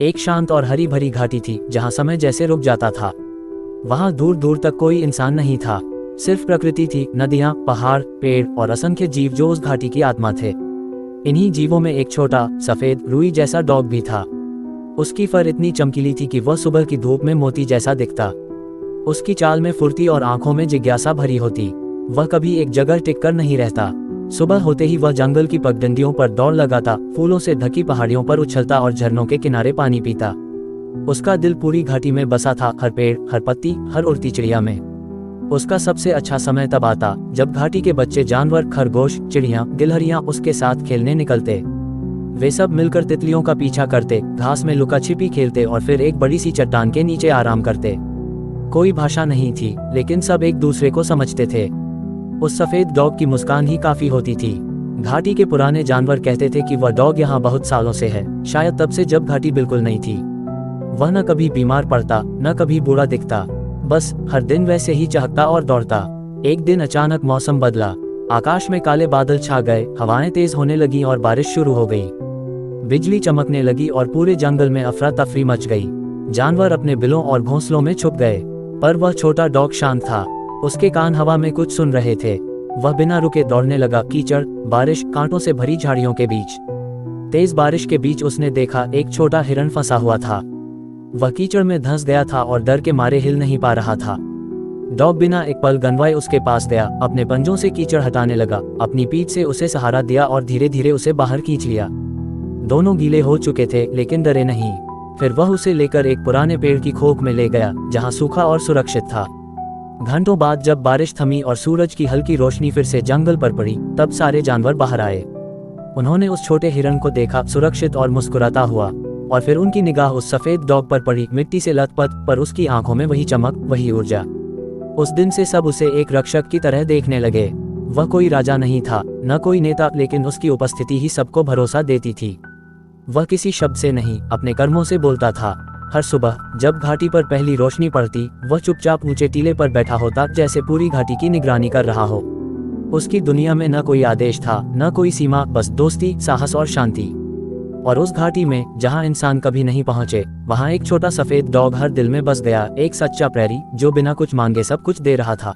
एक शांत और हरी भरी घाटी थी जहां समय जैसे रुक जाता था। वहां दूर दूर तक कोई इंसान नहीं था, सिर्फ प्रकृति थी, नदियां, पहाड़, पेड़ और असंख्य जीव जो उस घाटी की आत्मा थे। इन्हीं जीवों में एक छोटा सफेद रुई जैसा डॉग भी था। उसकी फर इतनी चमकीली थी कि वह सुबह की धूप में मोती जैसा दिखता। उसकी चाल में फुर्ती और आंखों में जिज्ञासा भरी होती। वह कभी एक जगह टिककर नहीं रहता। सुबह होते ही वह जंगल की पगडंडियों पर दौड़ लगाता, फूलों से ढकी पहाड़ियों पर उछलता और झरनों के किनारे पानी पीता। उसका दिल पूरी घाटी में बसा था, हर पेड़, हर पत्ती, हर उड़ती चिड़िया में। उसका सबसे अच्छा समय तब आता जब घाटी के बच्चे जानवर, खरगोश, चिड़िया, गिलहरियां उसके साथ खेलने निकलते। वे सब मिलकर तितलियों का पीछा करते, घास में लुका छिपी खेलते और फिर एक बड़ी सी चट्टान के नीचे आराम करते। कोई भाषा नहीं थी, लेकिन सब एक दूसरे को समझते थे। उस सफेद डॉग की मुस्कान ही काफी होती थी। घाटी के पुराने जानवर कहते थे कि वह डॉग यहाँ बहुत सालों से है, शायद तब से जब घाटी बिल्कुल नहीं थी। वह न कभी बीमार पड़ता, न कभी बुरा दिखता, बस हर दिन वैसे ही चहकता और दौड़ता। एक दिन अचानक मौसम बदला, आकाश में काले बादल छा गए, हवाएं तेज होने लगी और बारिश शुरू हो गई। बिजली चमकने लगी और पूरे जंगल में अफरा तफरी मच गई। जानवर अपने बिलों और घोंसलों में छुप गए, पर वह छोटा डॉग शांत था। उसके कान हवा में कुछ सुन रहे थे। वह बिना रुके दौड़ने लगा, कीचड़, बारिश, कांटों से भरी झाड़ियों के बीच। तेज बारिश के बीच उसने देखा एक छोटा हिरण फंसा हुआ था। वह कीचड़ में धंस गया था और डर के मारे हिल नहीं पा रहा था। डॉग बिना एक पल गंवाए उसके पास गया, अपने पंजों से कीचड़ हटाने लगा, अपनी पीठ से उसे सहारा दिया और धीरे धीरे उसे बाहर खींच लिया। दोनों गीले हो चुके थे, लेकिन डरे नहीं। फिर वह उसे लेकर एक पुराने पेड़ की खोख में ले गया, जहां सूखा और सुरक्षित था। घंटों बाद जब बारिश थमी और सूरज की हल्की रोशनी फिर से जंगल पर पड़ी, तब सारे जानवर बाहर आए। उन्होंने उस छोटे हिरण को देखा, सुरक्षित और मुस्कुराता हुआ, और फिर उनकी निगाह उस सफेद डॉग पर पड़ी, मिट्टी से लथपथ, पर उसकी आंखों में वही चमक, वही ऊर्जा। उस दिन से सब उसे एक रक्षक की तरह देखने लगे। वह कोई राजा नहीं था, न कोई नेता, लेकिन उसकी उपस्थिति ही सबको भरोसा देती थी। वह किसी शब्द से नहीं, अपने कर्मों से बोलता था। हर सुबह जब घाटी पर पहली रोशनी पड़ती, वह चुपचाप ऊंचे टीले पर बैठा होता, जैसे पूरी घाटी की निगरानी कर रहा हो। उसकी दुनिया में न कोई आदेश था, न कोई सीमा, बस दोस्ती, साहस और शांति। और उस घाटी में जहां इंसान कभी नहीं पहुंचे, वहां एक छोटा सफेद डॉग हर दिल में बस गया, एक सच्चा प्रहरी जो बिना कुछ मांगे सब कुछ दे रहा था।